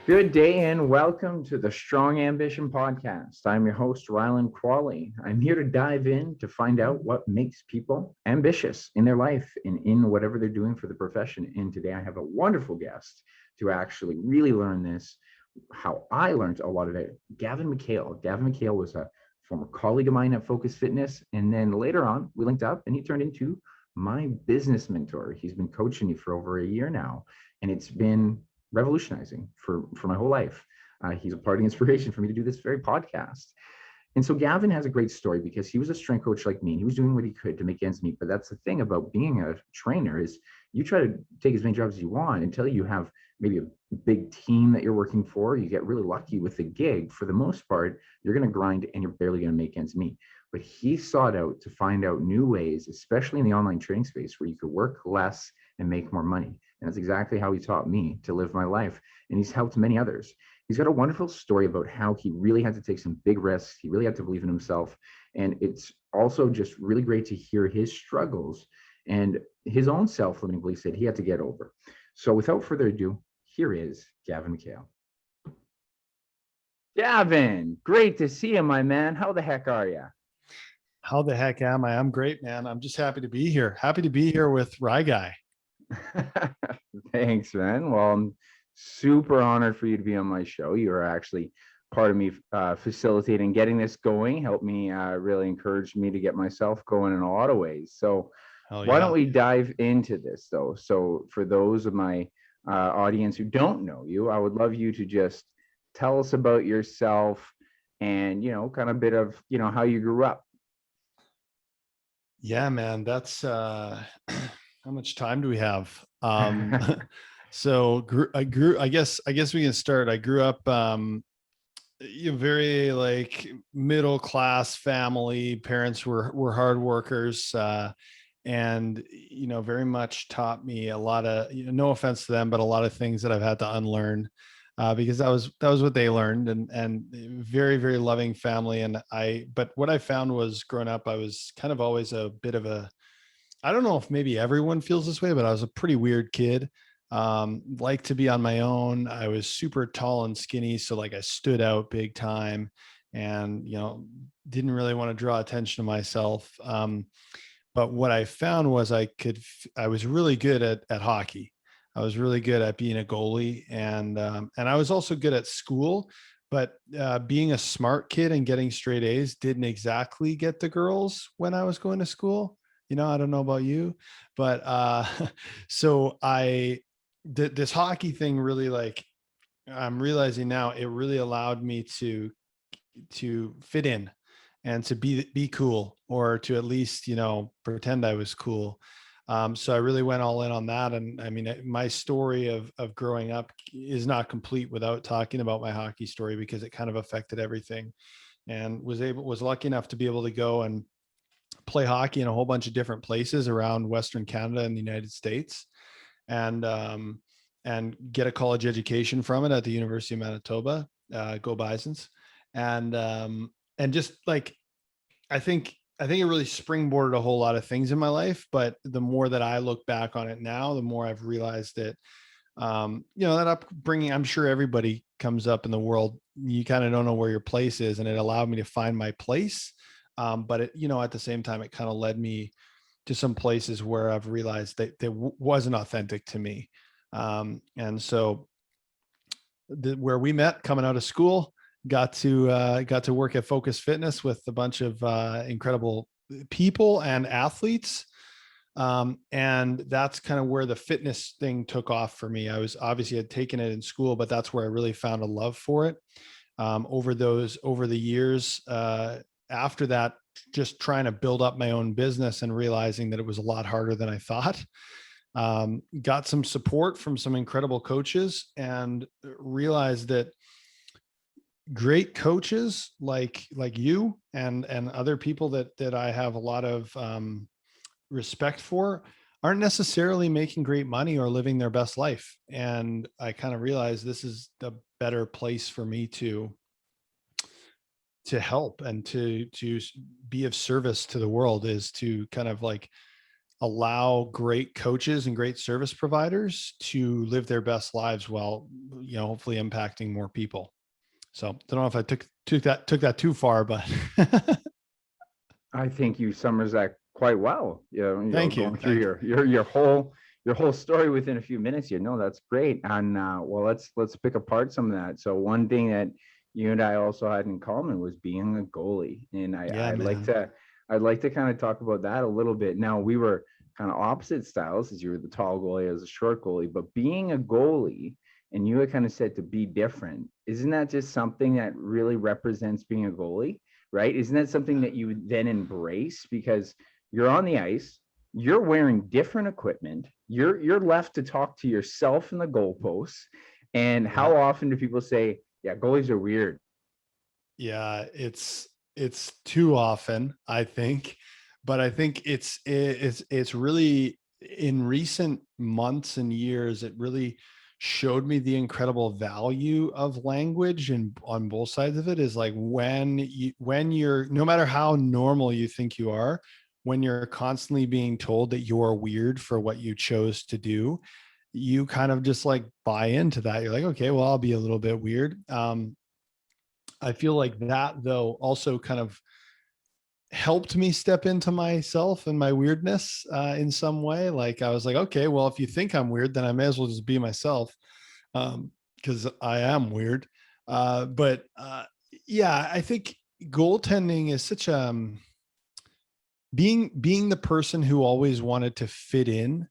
Good day and welcome to the Strong Ambition Podcast. I'm your host, Rhyland. I'm here to dive in to find out what makes people ambitious in their life and in whatever they're doing for the profession. And today I have a wonderful guest to actually really learn this, how I learned a lot of it. Gavin McHale. Gavin McHale was a former colleague of mine at Focus Fitness. And then later on, we linked up and he turned into my business mentor. He's been coaching me for over a year now. And it's been revolutionizing for my whole life. He's a part of the inspiration for me to do this very podcast. And so Gavin has a great story because he was a strength coach like me. And he was doing what he could to make ends meet. But that's the thing about being a trainer is you try to take as many jobs as you want until you have maybe a big team that you're working for. You get really lucky with the gig. For the most part, you're going to grind and you're barely going to make ends meet. But he sought out to find out new ways, especially in the online training space, where you could work less and make more money. And that's exactly how he taught me to live my life. And he's helped many others. He's got a wonderful story about how he really had to take some big risks. He really had to believe in himself. And it's also just really great to hear his struggles and his own self-limiting beliefs that he had to get over. So without further ado, here is Gavin McHale. Gavin, great to see you, my man. How the heck are you? How the heck am I? I'm great, man. I'm just happy to be here. Happy to be here with Rye Guy. Thanks, man. Well, I'm super honored for you to be on my show. You are actually part of me facilitating getting this going, helped me really encourage me to get myself going in a lot of ways. So why don't we dive into this though? So for those of my audience who don't know you, I would love you to just tell us about yourself and, kind of a bit of, how you grew up. Yeah, man, that's how much time do we have? So I guess we can start. I grew up very like middle class family. Parents were hard workers, and very much taught me a lot of, no offense to them, but a lot of things that I've had to unlearn. Because that was what they learned, and very, very loving family. But what I found was growing up, I was kind of always a bit of I don't know if maybe everyone feels this way, but I was a pretty weird kid. Like to be on my own. I was super tall and skinny. So like I stood out big time and, didn't really want to draw attention to myself. But what I found was I was really good at hockey. I was really good at being a goalie, and I was also good at school, but being a smart kid and getting straight A's didn't exactly get the girls when I was going to school. I don't know about you, but so this hockey thing really, like, I'm realizing now, it really allowed me to fit in and to be cool, or to at least, pretend I was cool. So I really went all in on that. And I mean, my story of growing up is not complete without talking about my hockey story, because it kind of affected everything, and was lucky enough to be able to go and play hockey in a whole bunch of different places around Western Canada and the United States, and get a college education from it at the University of Manitoba, go Bisons. And just like, I think it really springboarded a whole lot of things in my life. But the more that I look back on it now, the more I've realized that, that upbringing, I'm sure everybody comes up in the world, you kind of don't know where your place is. And it allowed me to find my place. But it, at the same time, it kind of led me to some places where I've realized that wasn't authentic to me. And so where we met coming out of school, got to work at Focus Fitness with a bunch of incredible people and athletes. And that's kind of where the fitness thing took off for me. I was obviously had taken it in school, but that's where I really found a love for it. Over the years, after that, just trying to build up my own business and realizing that it was a lot harder than I thought. Got some support from some incredible coaches, and realized that great coaches like you and other people that I have a lot of respect for aren't necessarily making great money or living their best life. And I kind of realized this is the better place for me to help and to be of service to the world, is to kind of like allow great coaches and great service providers to live their best lives while, hopefully impacting more people. So don't know if I took that too far, but I think you summarize that quite well. Thank you. Going through your whole story within a few minutes. That's great. And well, let's pick apart some of that. So one thing that you and I also had in common was being a goalie, and I'd like to kind of talk about that a little bit. Now, we were kind of opposite styles, as you were the tall goalie, as a short goalie, but being a goalie, and you had kind of said to be different. Isn't that just something that really represents being a goalie? Right? Isn't that something that you then embrace, because you're on the ice, you're wearing different equipment, you're left to talk to yourself in the goalposts. And how often do people say, yeah, goalies are weird? Yeah, it's too often, I think, but I think it's really, in recent months and years, it really showed me the incredible value of language, and on both sides of it is like when you're, no matter how normal you think you are, when you're constantly being told that you're weird for what you chose to do, you kind of just like buy into that. You're like, okay, well, I'll be a little bit weird. I feel like that, though, also kind of helped me step into myself and my weirdness in some way. Like I was like, okay, well, if you think I'm weird, then I may as well just be myself, because I am weird. But yeah, I think goaltending is such being the person who always wanted to fit in.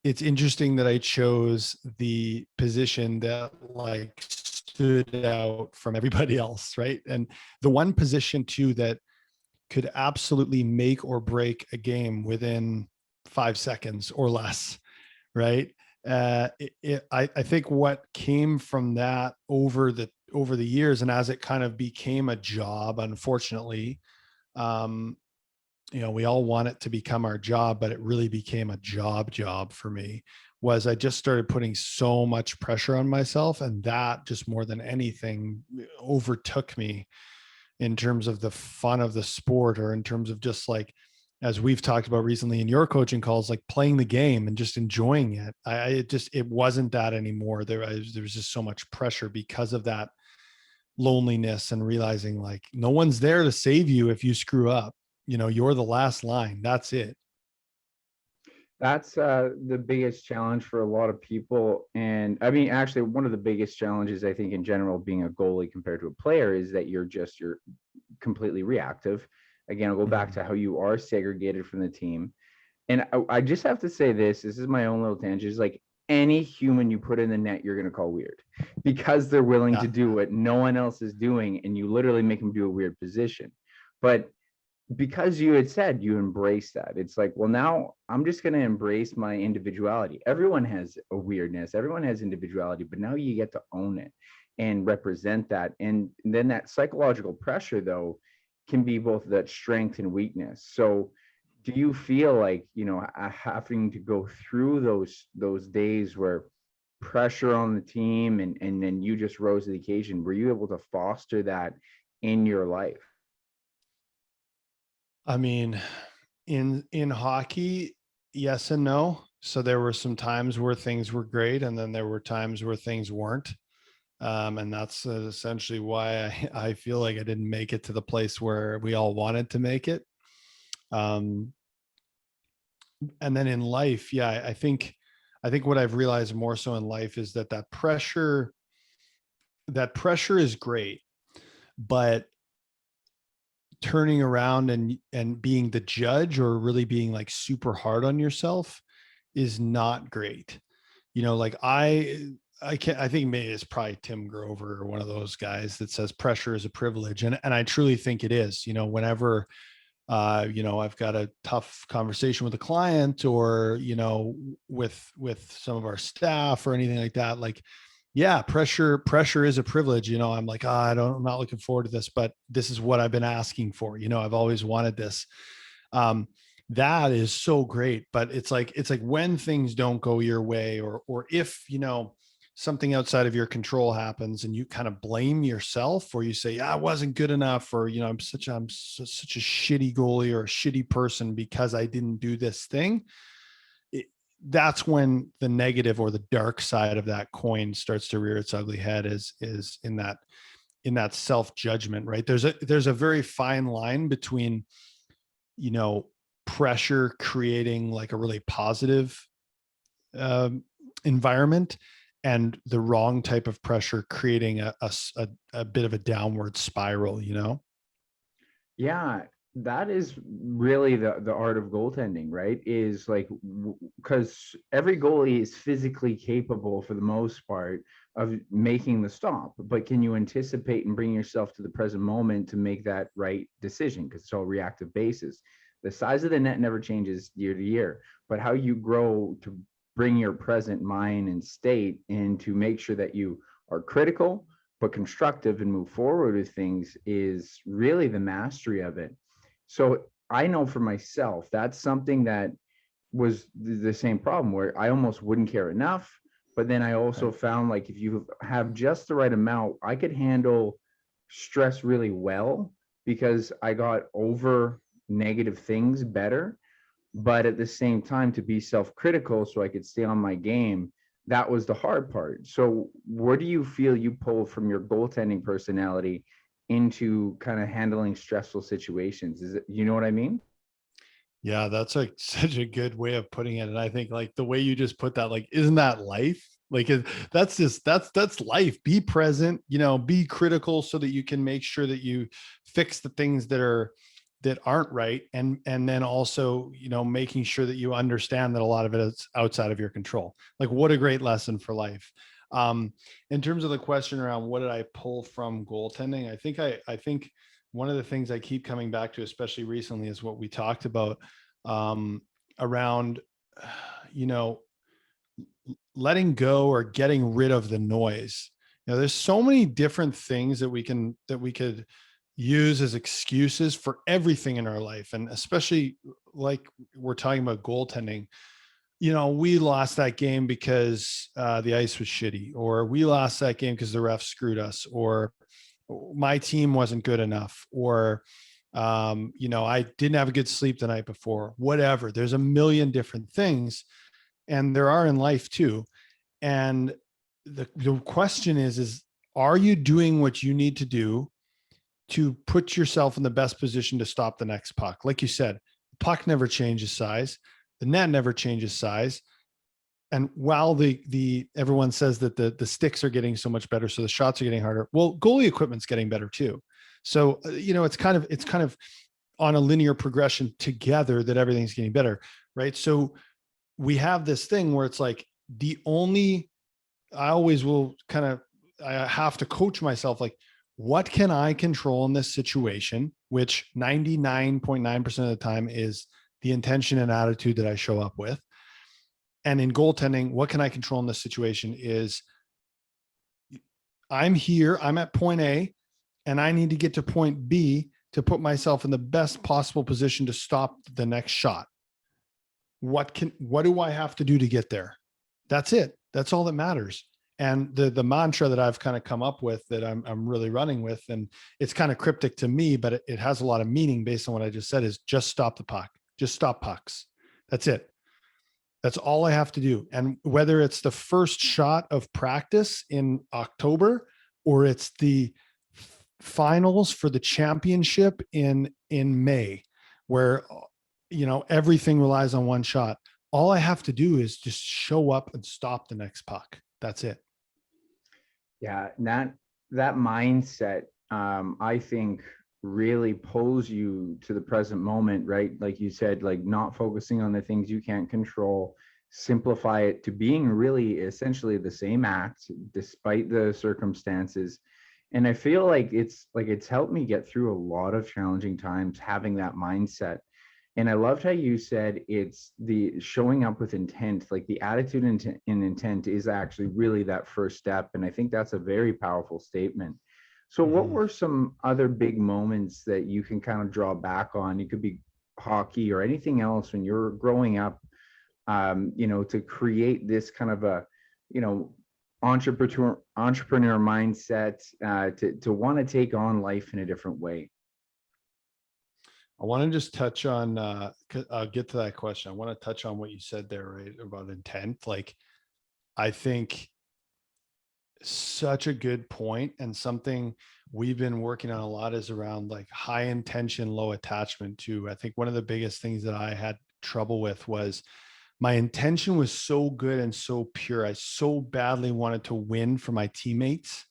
It's interesting that I chose the position that like stood out from everybody else, right? And the one position too that could absolutely make or break a game within 5 seconds or less, right? I think what came from that over the years, and as it kind of became a job, unfortunately, we all want it to become our job, but it really became a job for me, was I just started putting so much pressure on myself, and that just more than anything overtook me in terms of the fun of the sport, or in terms of just like, as we've talked about recently in your coaching calls, like playing the game and just enjoying it. It wasn't that anymore. There was just so much pressure because of that loneliness, and realizing like no one's there to save you if you screw up. You're the last line. That's it. That's the biggest challenge for a lot of people. And I mean, actually, one of the biggest challenges, I think, in general, being a goalie compared to a player, is that you're completely reactive. Again, I'll go back to how you are segregated from the team. And I just have to say this is my own little tangent. It's like any human you put in the net, you're going to call weird, because they're willing to do what no one else is doing. And you literally make them do a weird position. But because you had said you embrace that, it's like, well, now I'm just going to embrace my individuality. Everyone has a weirdness, everyone has individuality, but now you get to own it and represent that. And then that psychological pressure, though, can be both that strength and weakness. So do you feel like, having to go through those days where pressure on the team, and then you just rose to the occasion, were you able to foster that in your life? I mean, in hockey, yes and no. So there were some times where things were great, and then there were times where things weren't. And that's essentially why I feel like I didn't make it to the place where we all wanted to make it. And then in life, yeah, I think what I've realized more so in life is that pressure is great, but turning around and being the judge, or really being like super hard on yourself, is not great. Like I think maybe it's probably Tim Grover or one of those guys that says pressure is a privilege. And I truly think it is. Whenever, I've got a tough conversation with a client, or, with some of our staff or anything like that, like, yeah, pressure is a privilege. I'm like, I'm not looking forward to this, but this is what I've been asking for. I've always wanted this. That is so great. But it's like when things don't go your way, or if, something outside of your control happens and you kind of blame yourself, or you say, I wasn't good enough, or, I'm such a shitty goalie or a shitty person because I didn't do this thing. That's when the negative or the dark side of that coin starts to rear its ugly head, is in that self-judgment, right? There's a very fine line between, pressure creating like a really positive environment, and the wrong type of pressure creating a bit of a downward spiral, Yeah, that is really the art of goaltending, right? Is like, because every goalie is physically capable for the most part of making the stop, but can you anticipate and bring yourself to the present moment to make that right decision? Because it's all reactive basis. The size of the net never changes year to year, but how you grow to bring your present mind and state and to make sure that you are critical but constructive and move forward with things is really the mastery of it. So I know for myself, that's something that was the same problem, where I almost wouldn't care enough. But then I also found, like, if you have just the right amount, I could handle stress really well because I got over negative things better. But at the same time, to be self-critical so I could stay on my game, that was the hard part. So where do you feel you pull from your goaltending personality into kind of handling stressful situations? Is it, you know what I mean? Yeah, that's like such a good way of putting it. And I think like the way you just put that, like, isn't that life? Like that's life. Be present, be critical so that you can make sure that you fix the things that aren't right. And then also, making sure that you understand that a lot of it is outside of your control. Like, what a great lesson for life. In terms of the question around what did I pull from goaltending, I think one of the things I keep coming back to, especially recently, is what we talked about around, letting go or getting rid of the noise. There's so many different things that we could use as excuses for everything in our life. And especially like we're talking about goaltending, we lost that game because the ice was shitty, or we lost that game because the ref screwed us, or my team wasn't good enough, or I didn't have a good sleep the night before, whatever. There's a million different things, and there are in life too. And the question is, are you doing what you need to do to put yourself in the best position to stop the next puck? Like you said, the puck never changes size. The net never changes size. And while everyone says that the sticks are getting so much better, so the shots are getting harder, well, goalie equipment's getting better too. So, it's kind of on a linear progression together that everything's getting better, right? So we have this thing where it's like I have to coach myself, like, what can I control in this situation, which 99.9% of the time is the intention and attitude that I show up with. And in goaltending, what can I control in this situation is I'm here, I'm at point A, and I need to get to point B to put myself in the best possible position to stop the next shot. What do I have to do to get there? That's it. That's all that matters. And the mantra that I've kind of come up with, that I'm really running with, and it's kind of cryptic to me, but it has a lot of meaning based on what I just said, is just stop the puck. Just stop pucks. That's it. That's all I have to do. And whether it's the first shot of practice in October, or it's the finals for the championship in May, where, everything relies on one shot, all I have to do is just show up and stop the next puck. That's it. Yeah, that mindset, I think, really pulls you to the present moment, right? Like you said, like, not focusing on the things you can't control, simplify it to being really essentially the same act despite the circumstances. And I feel like it's helped me get through a lot of challenging times, having that mindset. And I loved how you said it's the showing up with intent, like the attitude and intent is actually really that first step. And I think that's a very powerful statement. So what were some other big moments that you can kind of draw back on? It could be hockey or anything else when you're growing up, to create this kind of a, entrepreneur mindset to want to take on life in a different way? I want to just touch on, I'll get to that question. I want to touch on what you said there, right? About intent. Like, I think such a good point, and something we've been working on a lot is around like high intention, low attachment too. I think one of the biggest things that I had trouble with was my intention was so good and so pure. I so badly wanted to win for my teammates.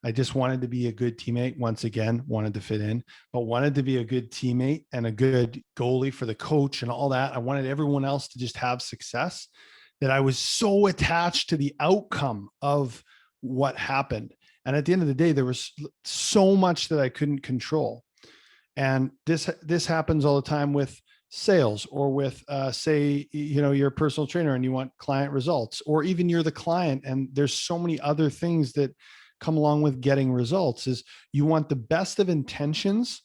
I just wanted to be a good teammate. Once again, wanted to fit in, but wanted to be a good teammate and a good goalie for the coach and all that. I wanted everyone else to just have success, that I was so attached to the outcome of what happened. And at the end of the day, there was so much that I couldn't control. And this happens all the time with sales, or with say, you're a personal trainer and you want client results, or even you're the client and there's so many other things that come along with getting results. Is you want the best of intentions,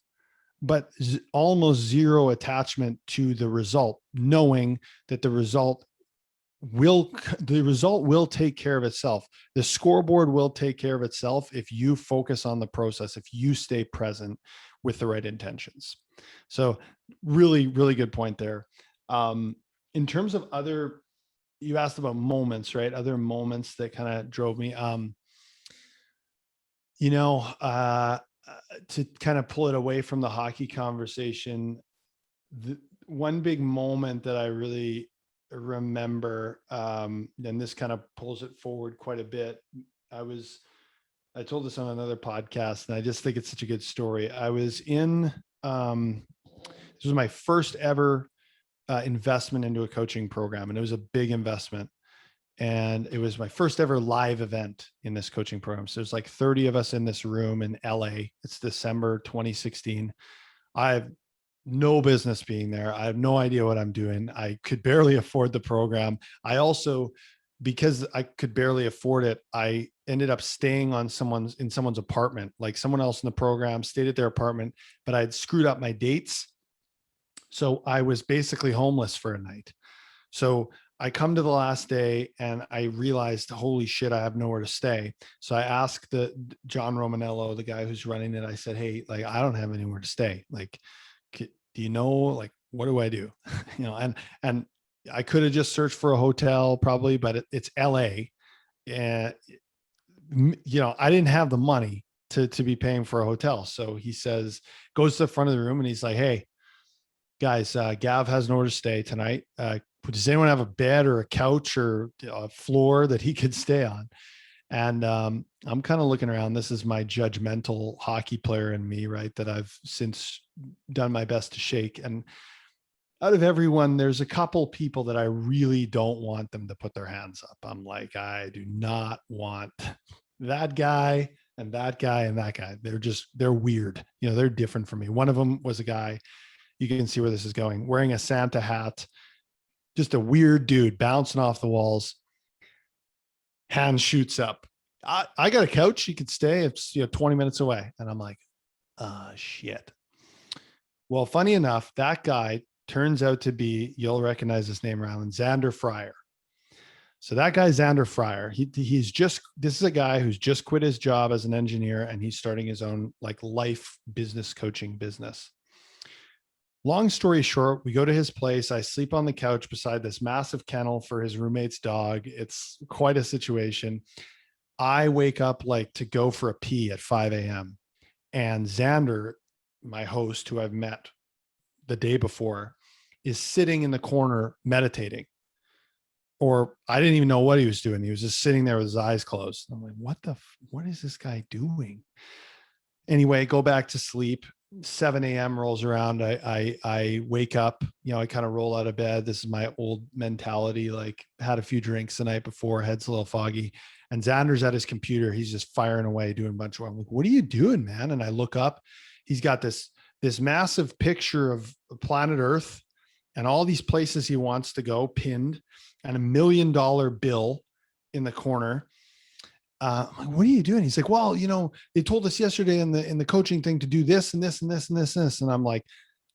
but almost zero attachment to the result, knowing that the result will take care of itself. The scoreboard will take care of itself if you focus on the process, if you stay present with the right intentions. So really, really good point there. In terms of you asked about moments, right? Other moments that kind of drove me, to kind of pull it away from the hockey conversation, the one big moment that I really remember, and this kind of pulls it forward quite a bit. I told this on another podcast, and I just think it's such a good story. I was in, this was my first ever investment into a coaching program, and it was a big investment. And it was my first ever live event in this coaching program. So there's like 30 of us in this room in LA. It's December 2016. I have no business being there. I have no idea what I'm doing. I could barely afford the program. I also, because I could barely afford it, I ended up staying in someone's apartment. Like, someone else in the program stayed at their apartment, but I had screwed up my dates. So I was basically homeless for a night. So I come to the last day and I realized, holy shit, I have nowhere to stay. So I asked John Romanello, the guy who's running it, I said, hey, like, I don't have anywhere to stay. Like, do you know, like, what do I do? And I could have just searched for a hotel probably, but it's LA. And, I didn't have the money to be paying for a hotel. So he goes to the front of the room and he's like, hey, guys, Gav has nowhere to stay tonight. Does anyone have a bed or a couch or a floor that he could stay on? And I'm kind of looking around. This is my judgmental hockey player in me, right? That I've since done my best to shake. And out of everyone, there's a couple people that I really don't want them to put their hands up. I'm like, I do not want that guy and that guy and that guy. They're weird. They're different from me. One of them was a guy, you can see where this is going, wearing a Santa hat, just a weird dude bouncing off the walls. Hand shoots up. I got a couch. You could stay. It's 20 minutes away. And I'm like, shit. Well, funny enough, that guy turns out to be, you'll recognize his name, Rhyland, Xander Fryer. So that guy, Xander Fryer, this is a guy who's just quit his job as an engineer, and he's starting his own like life business coaching business. Long story short, we go to his place. I sleep on the couch beside this massive kennel for his roommate's dog. It's quite a situation. I wake up like to go for a pee at 5 a.m. And Xander, my host, who I've met the day before, is sitting in the corner meditating. Or I didn't even know what he was doing. He was just sitting there with his eyes closed. I'm like, what is this guy doing? Anyway, go back to sleep. 7 a.m. rolls around. I wake up, I kind of roll out of bed. This is my old mentality. Like, had a few drinks the night before, head's a little foggy, and Xander's at his computer. He's just firing away, doing a bunch of, I'm like, what are you doing, man? And I look up, he's got this massive picture of planet Earth and all these places he wants to go pinned, and $1 million bill in the corner. I'm like, what are you doing? He's like, well, they told us yesterday in the coaching thing to do this and this and this and this and this. And I'm like,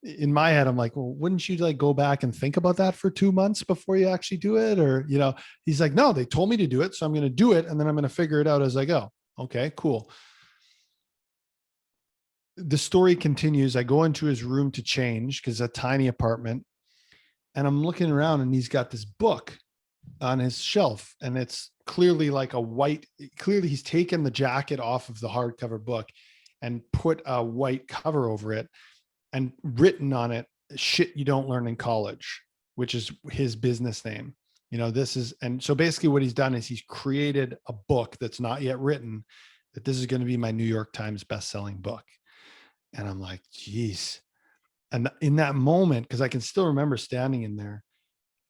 in my head, I'm like, well, wouldn't you like go back and think about that for 2 months before you actually do it? Or, he's like, no, they told me to do it. So I'm going to do it. And then I'm going to figure it out as I go. Okay, cool. The story continues. I go into his room to change because it's a tiny apartment, and I'm looking around and he's got this book on his shelf, and it's clearly like clearly he's taken the jacket off of the hardcover book and put a white cover over it and written on it, "Shit you don't learn in college," which is his business name. And so basically what he's done is he's created a book that's not yet written, that this is going to be my New York Times best-selling book. And I'm like, geez. And in that moment, because I can still remember standing in there,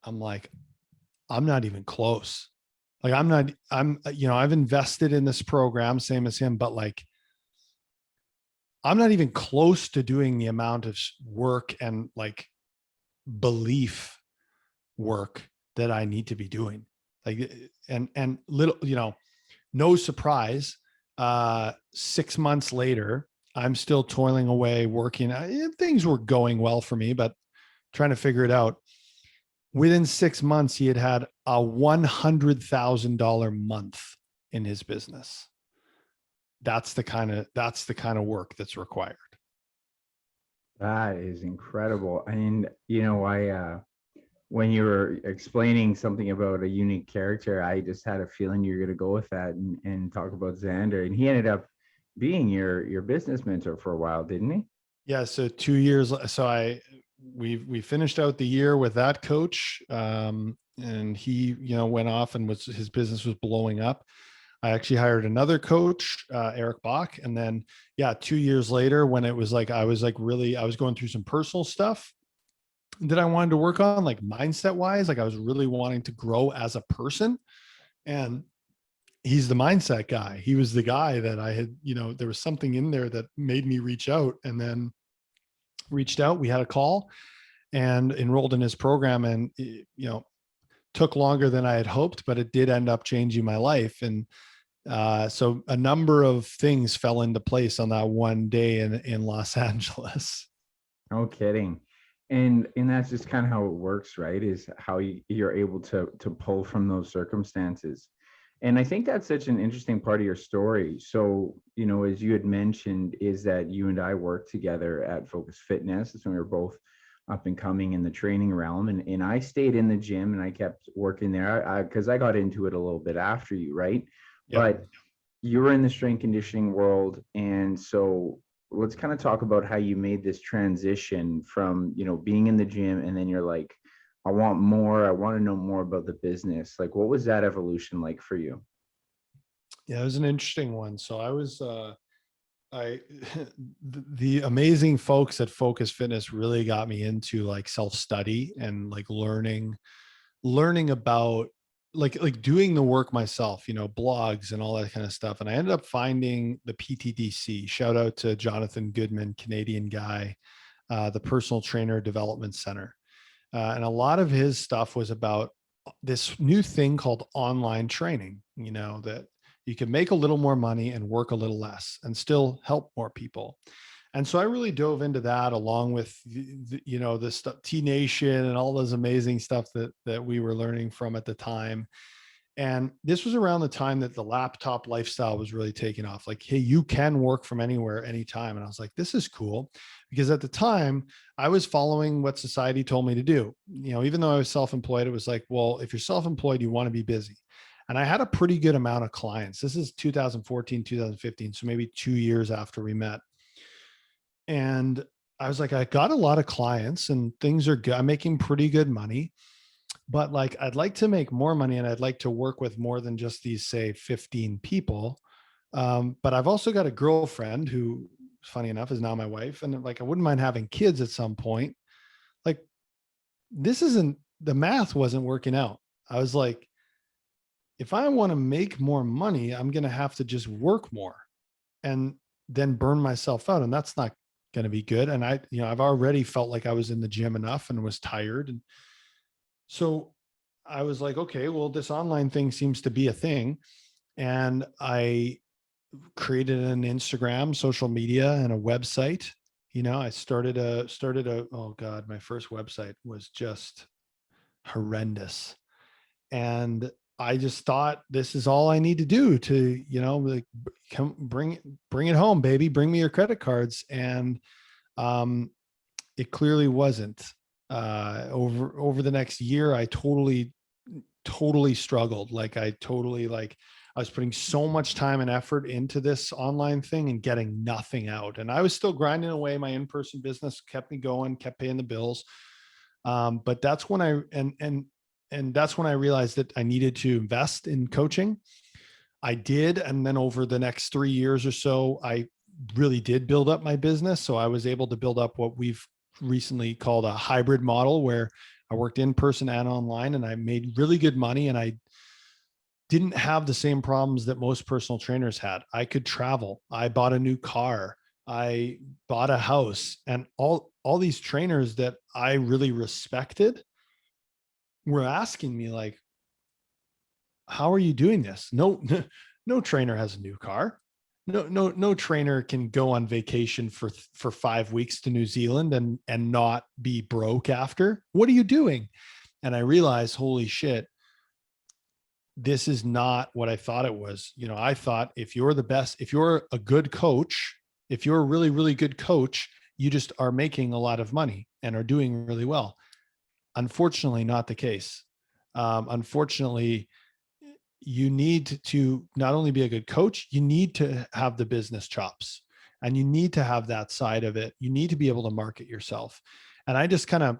I'm like, I'm not even close. Like I've invested in this program, same as him, but like, I'm not even close to doing the amount of work and like belief work that I need to be doing. Like, and little, no surprise. 6 months later, I'm still toiling away, working. Things were going well for me, but trying to figure it out. Within 6 months, he had a $100,000 month in his business. That's the kind of work that's required. That is incredible. And, when you were explaining something about a unique character, I just had a feeling you're going to go with that and talk about Xander. And he ended up being your business mentor for a while, didn't he? Yeah. So 2 years. So we finished out the year with that coach. And he, went off and his business was blowing up. I actually hired another coach, Eric Bach. And then, 2 years later, when it was like, I was going through some personal stuff that I wanted to work on, like mindset wise, like I was really wanting to grow as a person. And he's the mindset guy. He was the guy that I had, there was something in there that made me reach out, and then reached out. We had a call and enrolled in his program, and, took longer than I had hoped, but it did end up changing my life. And so a number of things fell into place on that one day in Los Angeles. No kidding. And that's just kind of how it works, right? Is how you're able to pull from those circumstances. And I think that's such an interesting part of your story. So, as you had mentioned, is that you and I worked together at Focus Fitness. That's when we were both up and coming in the training realm. And I stayed in the gym and I kept working there because I got into it a little bit after you, right? Yep. But you were in the strength conditioning world. And so let's kind of talk about how you made this transition from, being in the gym, and then you're like, I want more. I want to know more about the business. Like, what was that evolution like for you? Yeah, it was an interesting one. So I was, the amazing folks at Focus Fitness really got me into like self-study and like learning about like doing the work myself, blogs and all that kind of stuff. And I ended up finding the PTDC. Shout out to Jonathan Goodman, Canadian guy, the Personal Trainer Development Center. And a lot of his stuff was about this new thing called online training, that you can make a little more money and work a little less and still help more people. And so I really dove into that, along with, the stuff, T Nation and all those amazing stuff that we were learning from at the time. And this was around the time that the laptop lifestyle was really taking off. Like, hey, you can work from anywhere, anytime. And I was like, this is cool. Because at the time I was following what society told me to do. Even though I was self-employed, it was like, well, if you're self-employed, you want to be busy. And I had a pretty good amount of clients. This is 2014, 2015. So maybe 2 years after we met. And I was like, I got a lot of clients and things are good. I'm making pretty good money, but like, I'd like to make more money, and I'd like to work with more than just these, say, 15 people. But I've also got a girlfriend who, funny enough, is now my wife. And like, I wouldn't mind having kids at some point. Like, the math wasn't working out. I was like, if I want to make more money, I'm going to have to just work more and then burn myself out. And that's not going to be good. And I've already felt like I was in the gym enough and was tired. And so I was like, okay, well, this online thing seems to be a thing. And I created an Instagram, social media, and a website, I started a, oh God, my first website was just horrendous. And I just thought this is all I need to do to, like come bring it home, baby, bring me your credit cards. And it clearly wasn't. Over the next year, I totally struggled. I was putting so much time and effort into this online thing and getting nothing out. And I was still grinding away. My in-person business kept me going, kept paying the bills. But that's when and that's when I realized that I needed to invest in coaching. I did. And then over the next 3 years or so, I really did build up my business. So I was able to build up what we've recently called a hybrid model, where I worked in person and online, and I made really good money. And I didn't have the same problems that most personal trainers had. I could travel. I bought a new car. I bought a house, and all these trainers that I really respected were asking me like, how are you doing this? No, no trainer has a new car. No trainer can go on vacation for 5 weeks to New Zealand and not be broke after. What are you doing? And I realized, holy shit, this is not what I thought it was. I thought if you're the best, if you're a good coach, if you're a really, really good coach, you just are making a lot of money and are doing really well. Unfortunately, not the case. Unfortunately, you need to not only be a good coach, you need to have the business chops, and you need to have that side of it. You need to be able to market yourself. And I just kind of,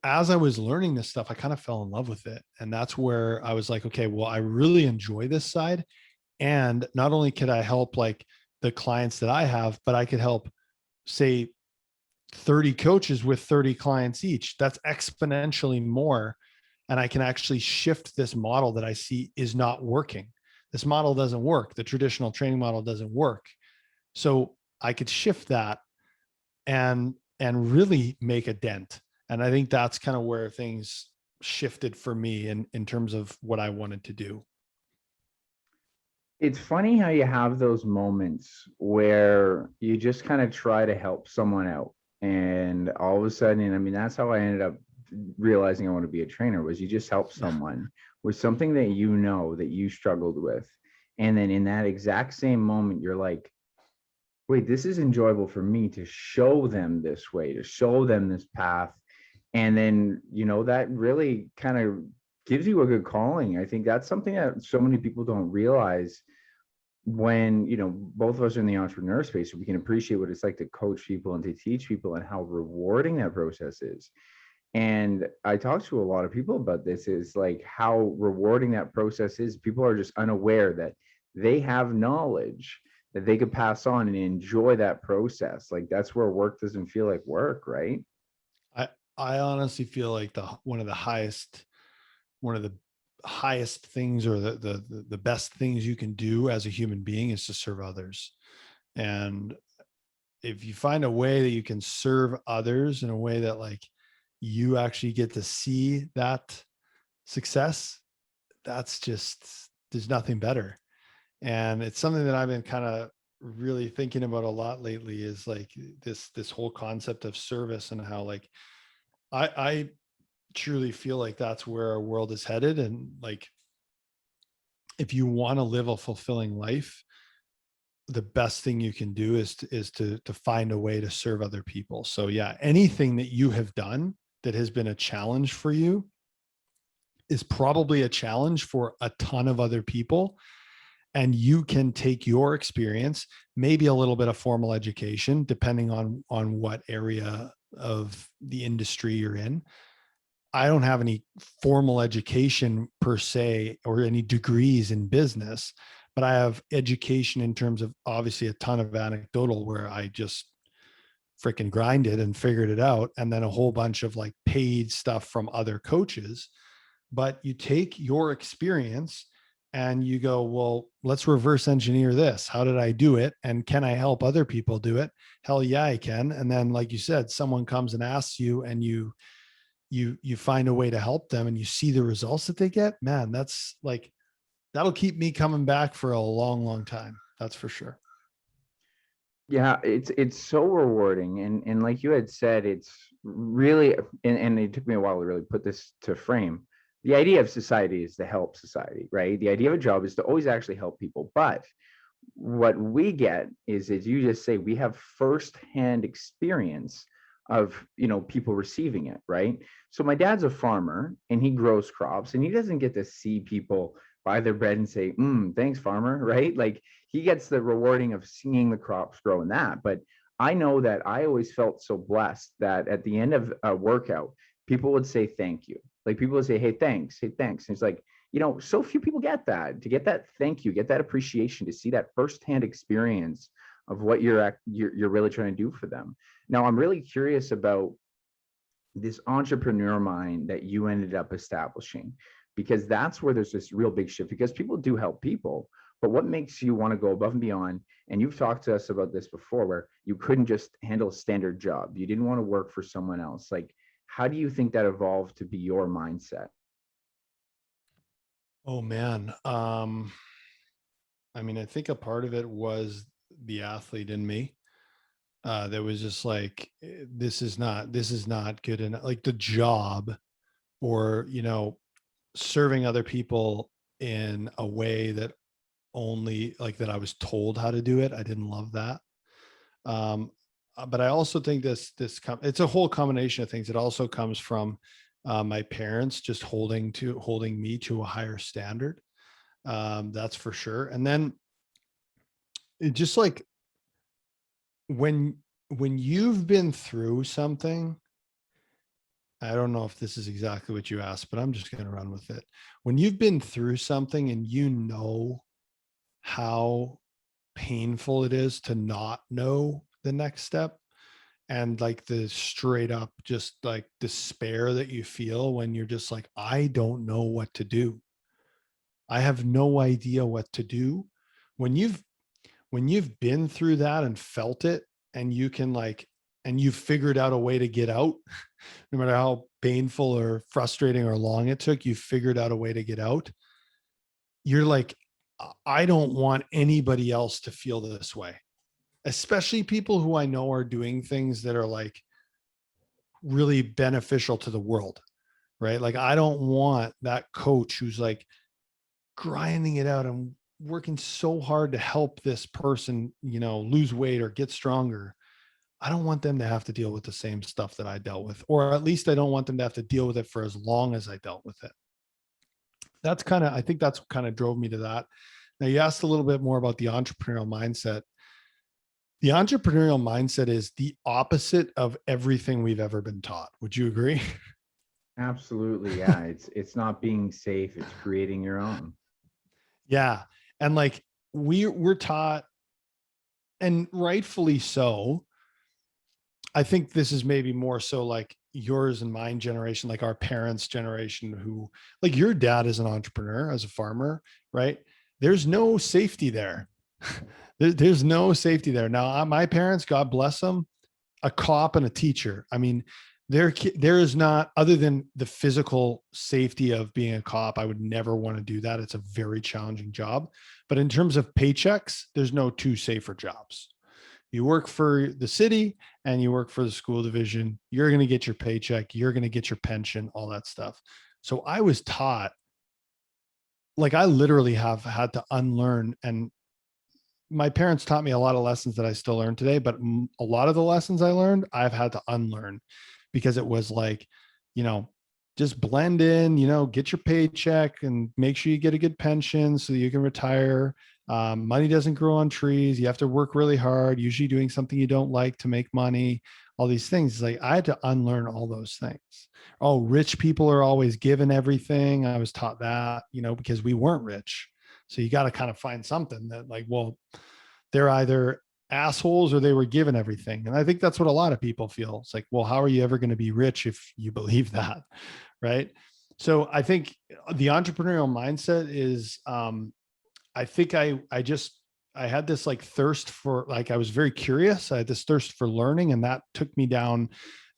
as I was learning this stuff, I kind of fell in love with it. And that's where I was like, okay, well, I really enjoy this side. And not only could I help like the clients that I have, but I could help, say, 30 coaches with 30 clients each. That's exponentially more. And I can actually shift this model that I see is not working. This model doesn't work. The traditional training model doesn't work. So I could shift that and really make a dent. And I think that's kind of where things shifted for me in terms of what I wanted to do. It's funny how you have those moments where you just kind of try to help someone out. And all of a sudden, I mean, that's how I ended up realizing I want to be a trainer, was you just help someone with something that that you struggled with. And then in that exact same moment, you're like, wait, this is enjoyable for me to show them this way, to show them this path. And then, that really kind of gives you a good calling. I think that's something that so many people don't realize when, both of us are in the entrepreneur space, so we can appreciate what it's like to coach people and to teach people and how rewarding that process is. And I talk to a lot of people about this, is like how rewarding that process is. People are just unaware that they have knowledge that they could pass on and enjoy that process. Like that's where work doesn't feel like work, right? I honestly feel like one of the highest things, or the best things you can do as a human being, is to serve others. And if you find a way that you can serve others in a way that like you actually get to see that success, there's nothing better. And it's something that I've been kind of really thinking about a lot lately, is like this whole concept of service, and how like I truly feel like that's where our world is headed. And like, if you want to live a fulfilling life, the best thing you can do is to find a way to serve other people. So yeah, anything that you have done that has been a challenge for you is probably a challenge for a ton of other people. And you can take your experience, maybe a little bit of formal education, depending on what area of the industry you're in. I don't have any formal education per se, or any degrees in business, but I have education in terms of obviously a ton of anecdotal, where I just freaking grinded and figured it out. And then a whole bunch of like paid stuff from other coaches. But you take your experience and you go, well, let's reverse engineer this. How did I do it? And can I help other people do it? Hell yeah, I can. And then, like you said, someone comes and asks you, and you find a way to help them, and you see the results that they get. Man, that's like, that'll keep me coming back for a long, long time. That's for sure. Yeah, it's so rewarding, and like you had said, it's really, and it took me a while to really put this to frame. The idea of society is to help society, right? The idea of a job is to always actually help people. But what we get is, as you just say, we have firsthand experience of, people receiving it, right? So my dad's a farmer and he grows crops, and he doesn't get to see people buy their bread and say, thanks, farmer, right? Like, he gets the rewarding of seeing the crops grow in that. But I know that I always felt so blessed that at the end of a workout, people would say thank you. Like, people would say, hey, thanks, hey, thanks. And it's like, so few people get that, to get that thank you, get that appreciation, to see that firsthand experience of what you're really trying to do for them. Now, I'm really curious about this entrepreneur mind that you ended up establishing, because that's where there's this real big shift, because people do help people, but what makes you want to go above and beyond? And you've talked to us about this before, where you couldn't just handle a standard job, you didn't want to work for someone else. Like, how do you think that evolved to be your mindset? Oh man. I mean, I think a part of it was the athlete in me. That was just like, this is not good enough. Like the job, or, serving other people in a way that only like that I was told how to do it. I didn't love that. Um, but I also think it's a whole combination of things. It also comes from my parents just holding me to a higher standard. That's for sure. And then it just like when you've been through something, I don't know if this is exactly what you asked, but I'm just going to run with it. When you've been through something and you know how painful it is to not know the next step, and like the straight up just like despair that you feel when you're just like, I don't know what to do. I have no idea what to do. When you've been through that and felt it, and you can like, and you've figured out a way to get out, no matter how painful or frustrating or long it took, you figured out a way to get out. You're like, I don't want anybody else to feel this way, especially people who I know are doing things that are like really beneficial to the world, right? Like, I don't want that coach who's like grinding it out and working so hard to help this person, lose weight or get stronger. I don't want them to have to deal with the same stuff that I dealt with, or at least I don't want them to have to deal with it for as long as I dealt with it. I think that's kind of drove me to that. Now, you asked a little bit more about the entrepreneurial mindset. The entrepreneurial mindset is the opposite of everything we've ever been taught. Would you agree? Absolutely, yeah. It's not being safe, it's creating your own. Yeah. And like we're taught, and rightfully so. I think this is maybe more so like yours and mine generation, like our parents' generation, who, like, your dad is an entrepreneur as a farmer, right? There's no safety there. There's no safety there. Now, my parents, God bless them, a cop and a teacher. I mean, there is not, other than the physical safety of being a cop, I would never want to do that. It's a very challenging job. But in terms of paychecks, there's no two safer jobs. You work for the city and you work for the school division, you're going to get your paycheck, you're going to get your pension, all that stuff. So I was taught, like, I literally have had to unlearn, and my parents taught me a lot of lessons that I still learn today, but a lot of the lessons I learned, I've had to unlearn, because it was like, you know, just blend in, get your paycheck and make sure you get a good pension so you can retire. Money doesn't grow on trees. You have to work really hard, usually doing something you don't like to make money, all these things. It's like, I had to unlearn all those things. Oh, rich people are always given everything. I was taught that, because we weren't rich. So you got to kind of find something that, like, well, they're either assholes or they were given everything. And I think that's what a lot of people feel. It's like, well, how are you ever going to be rich if you believe that? Right. So I think the entrepreneurial mindset is, I think I had this like thirst for, like, I was very curious. I had this thirst for learning, and that took me down,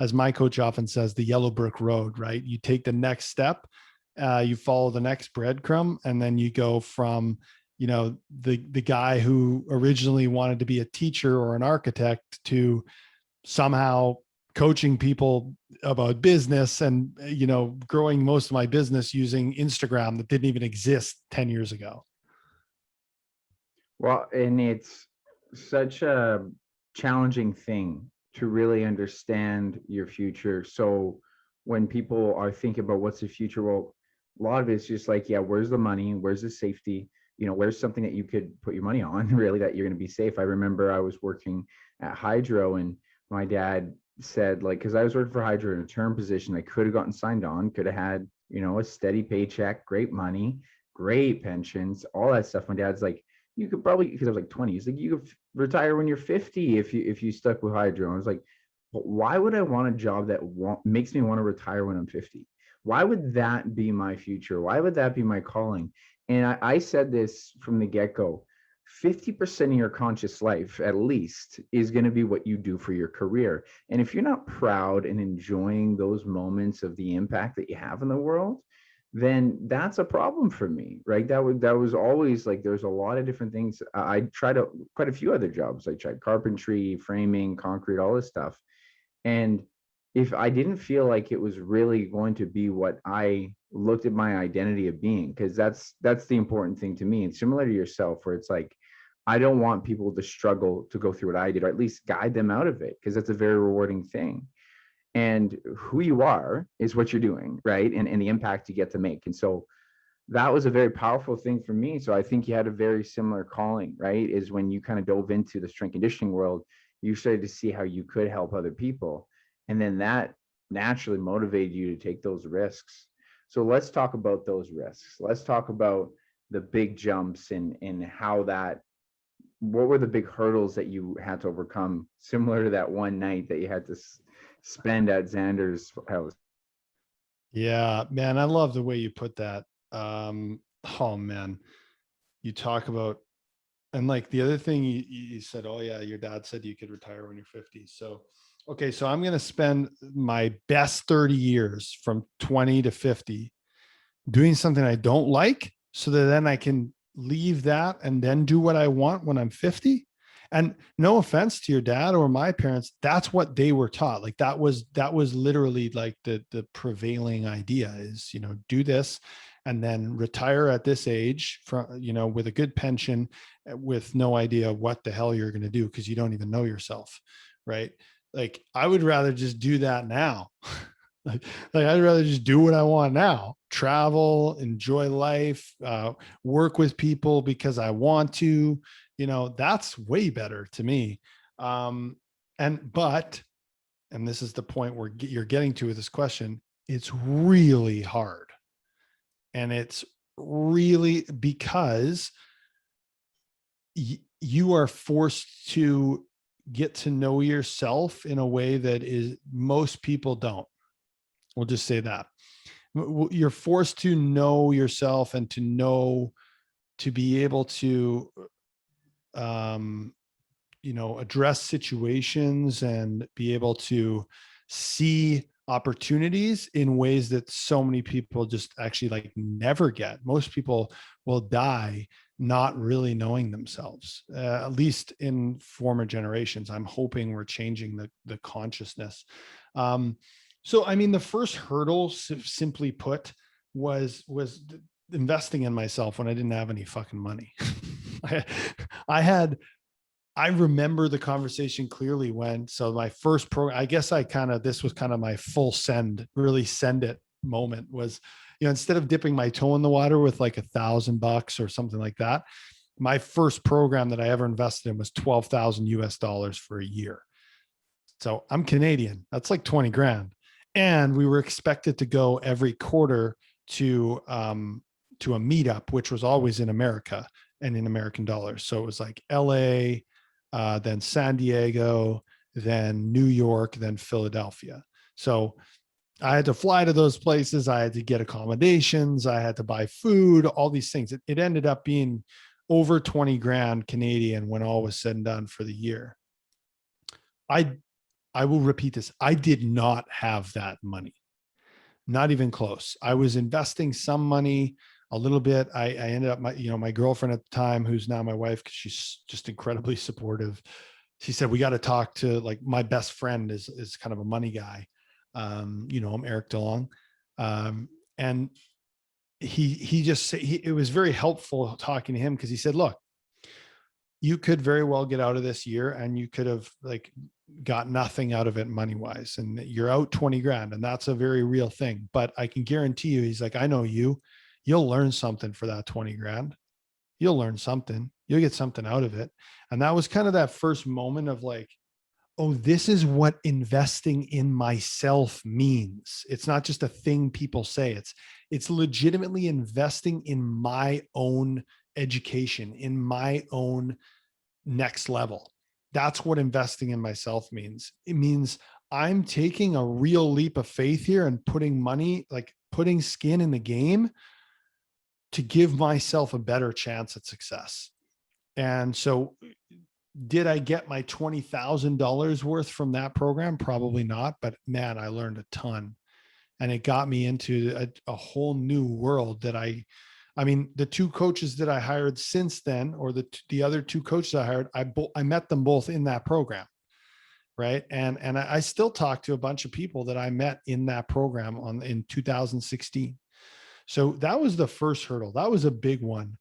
as my coach often says, the yellow brick road, right? You take the next step, you follow the next breadcrumb, and then you go from the guy who originally wanted to be a teacher or an architect to somehow coaching people about business and, growing most of my business using Instagram that didn't even exist 10 years ago. Well, and it's such a challenging thing to really understand your future. So when people are thinking about what's the future, well, a lot of it's just like, yeah, where's the money? Where's the safety? Where's something that you could put your money on, really, that you're going to be safe? I remember I was working at Hydro, and my dad said, like, because I was working for Hydro in a term position, I could have gotten signed on, could have had, a steady paycheck, great money, great pensions, all that stuff. My dad's like, you could probably, because I was like 20, he's like, you could retire when you're 50 if you stuck with Hydro. I was like, but why would I want a job that makes me want to retire when I'm 50? Why would that be my future? Why would that be my calling? And I said this from the get-go, 50% of your conscious life, at least, is going to be what you do for your career. And if you're not proud and enjoying those moments of the impact that you have in the world, then that's a problem for me, right? That was always like, there's a lot of different things. I tried quite a few other jobs. I tried carpentry, framing, concrete, all this stuff. And if I didn't feel like it was really going to be what I looked at my identity of being, because that's the important thing to me. And similar to yourself, where it's like, I don't want people to struggle to go through what I did, or at least guide them out of it, because that's a very rewarding thing. And who you are is what you're doing, right? And the impact you get to make. And so that was a very powerful thing for me. So I think you had a very similar calling, right? Is when you kind of dove into the strength conditioning world, you started to see how you could help other people. And then that naturally motivated you to take those risks. So let's talk about those risks. Let's talk about the big jumps and how what were the big hurdles that you had to overcome, similar to that one night that you had to spend at Xander's house? Yeah, man, I love the way you put that. Oh man, you talk about, and like the other thing you said, oh yeah, your dad said you could retire when you're 50. So, okay, so I'm going to spend my best 30 years from 20 to 50 doing something I don't like, so that then I can leave that and then do what I want when I'm 50. And no offense to your dad or my parents, that's what they were taught. Like that was literally like the prevailing idea is, do this and then retire at this age from, with a good pension, with no idea what the hell you're going to do, because you don't even know yourself. Right. Like I would rather just do that now. Like I'd rather just do what I want now, travel, enjoy life, work with people because I want to, that's way better to me. And this is the point where you're getting to with this question, it's really hard. And it's really because you are forced to get to know yourself in a way that is most people don't. We'll just say that you're forced to know yourself and to be able to, address situations and be able to see opportunities in ways that so many people just actually like never get. Most people will die not really knowing themselves, at least in former generations. I'm hoping we're changing the consciousness. So, I mean, the first hurdle, simply put, was investing in myself when I didn't have any fucking money. I remember the conversation clearly so my first program, I guess this was kind of my full really send it moment was, instead of dipping my toe in the water with like $1,000 or something like that, my first program that I ever invested in was $12,000 for a year. So I'm Canadian. That's like 20 grand. And we were expected to go every quarter to a meetup, which was always in America and in American dollars. So it was like LA, then San Diego, then New York, then Philadelphia. So I had to fly to those places. I had to get accommodations. I had to buy food, all these things. It ended up being over 20 grand Canadian when all was said and done for the year. I will repeat this. I did not have that money, not even close. I was investing some money. a little bit. I ended up, my girlfriend at the time, who's now my wife, because she's just incredibly supportive. She said, we got to talk to, like, my best friend is kind of a money guy. I'm Eric DeLong. And he just said, it was very helpful talking to him, because he said, look, you could very well get out of this year and you could have like got nothing out of it money wise, and you're out 20 grand, and that's a very real thing. But I can guarantee you, he's like, I know you'll learn something for that 20 grand. You'll learn something, you'll get something out of it. And that was kind of that first moment of like, oh, this is what investing in myself means. It's not just a thing people say. It's legitimately investing in my own education, in my own next level. That's what investing in myself means. It means I'm taking a real leap of faith here and putting money, like putting skin in the game to give myself a better chance at success. And so, did I get my $20,000 worth from that program? Probably not, but man, I learned a ton, and it got me into a whole new world that I mean, the two coaches that I hired since then, or the other two coaches I hired, I met them both in that program. Right. And I still talk to a bunch of people that I met in that program in 2016. So that was the first hurdle. That was a big one.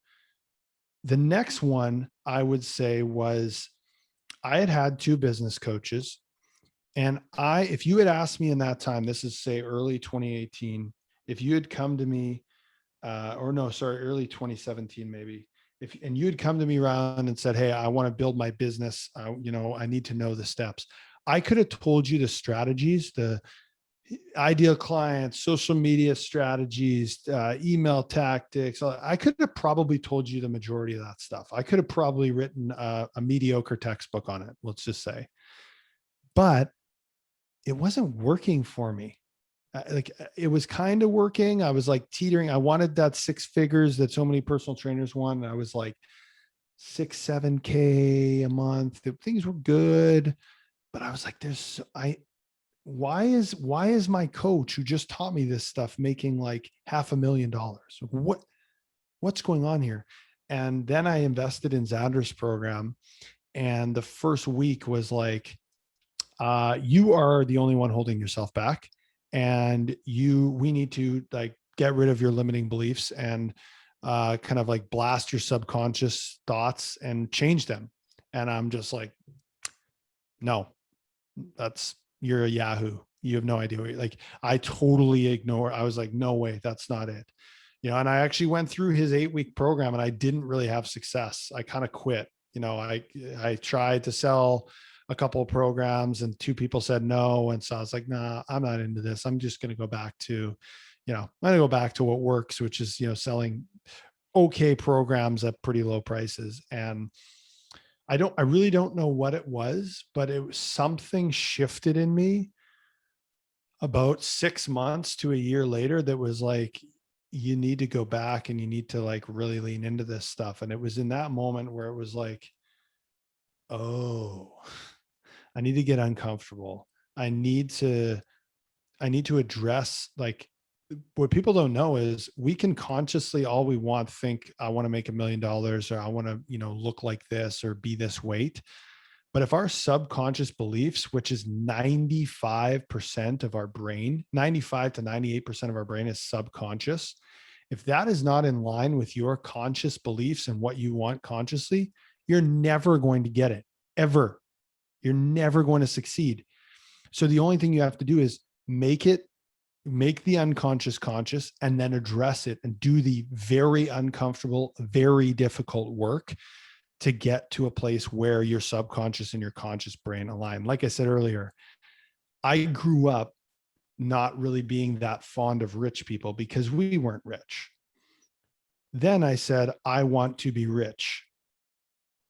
The next one I would say was, I had two business coaches, and if you had asked me in that time, this is say early 2018, if you had come to me, early 2017, maybe, and you had come to me around and said, hey, I want to build my business. I need to know the steps. I could have told you the strategies, the ideal clients, social media strategies, email tactics. I could have probably told you the majority of that stuff. I could have probably written a mediocre textbook on it, let's just say, but it wasn't working for me. Like, it was kind of working. I was like teetering. I wanted that 6 figures that so many personal trainers want. And I was like 6, 7K a month. Things were good, but I was like, why is my coach who just taught me this stuff making like $500,000? What's going on here? And then I invested in Xander's program. And the first week was like, you are the only one holding yourself back. And we need to like get rid of your limiting beliefs and kind of like blast your subconscious thoughts and change them. And I'm just like, no, you're a Yahoo. You have no idea what like, I totally ignore. I was like, no way, that's not it. And I actually went through his 8-week program and I didn't really have success. I kind of quit. I tried to sell a couple of programs and 2 people said no. And so I was like, nah, I'm not into this. I'm just going to go back to, I'm going to go back to what works, which is, selling okay programs at pretty low prices. And I really don't know what it was, but it was something shifted in me about 6 months to a year later that was like, you need to go back and you need to like really lean into this stuff. And it was in that moment where it was like, oh, I need to get uncomfortable. I need to address, like, what people don't know is we can consciously, all we want, think, I want to make $1 million, or I want to, look like this or be this weight. But if our subconscious beliefs, which is 95% of our brain, 95 to 98% of our brain is subconscious. If that is not in line with your conscious beliefs and what you want consciously, you're never going to get it, ever. You're never going to succeed. So the only thing you have to do is make the unconscious conscious, and then address it and do the very uncomfortable, very difficult work to get to a place where your subconscious and your conscious brain align. Like I said earlier, I grew up not really being that fond of rich people because we weren't rich. Then I said, I want to be rich.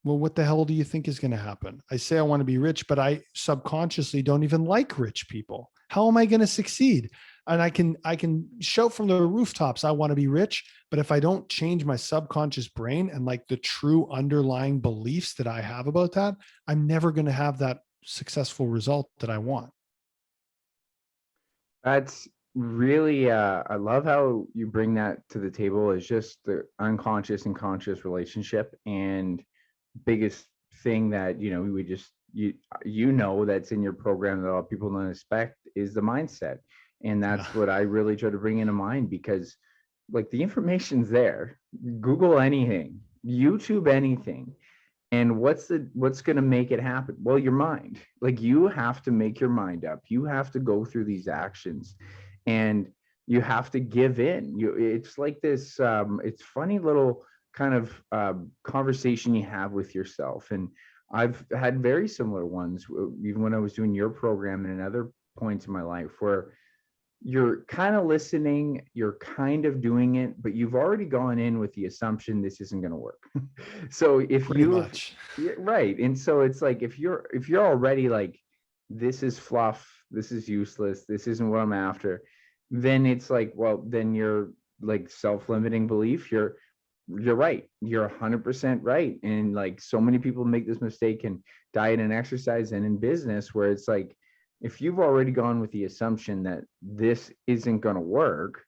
Well, what the hell do you think is going to happen? I say I want to be rich, but I subconsciously don't even like rich people. How am I going to succeed? And I can shout from the rooftops, I want to be rich. But if I don't change my subconscious brain and like the true underlying beliefs that I have about that, I'm never going to have that successful result that I want. That's really, I love how you bring that to the table, is just the unconscious and conscious relationship. And biggest thing that, we just, that's in your program that a lot of people don't expect is the mindset. And Yeah. that's what I really try to bring into mind, because like the information's there. Google anything, YouTube anything. And what's going to make it happen? Well, your mind. Like, you have to make your mind up. You have to go through these actions, and you have to give in. It's like this. It's funny little kind of conversation you have with yourself. And I've had very similar ones, even when I was doing your program and in other points in my life, where you're kind of listening, you're kind of doing it, but you've already gone in with the assumption this isn't going to work. So if Pretty you, much. yeah, right. And so it's like, if you're already like, this is fluff, this is useless, this isn't what I'm after, then it's like, well, then you're like self-limiting belief. You're right. You're 100% right. And like, so many people make this mistake in diet and exercise and in business, where it's like, if you've already gone with the assumption that this isn't going to work,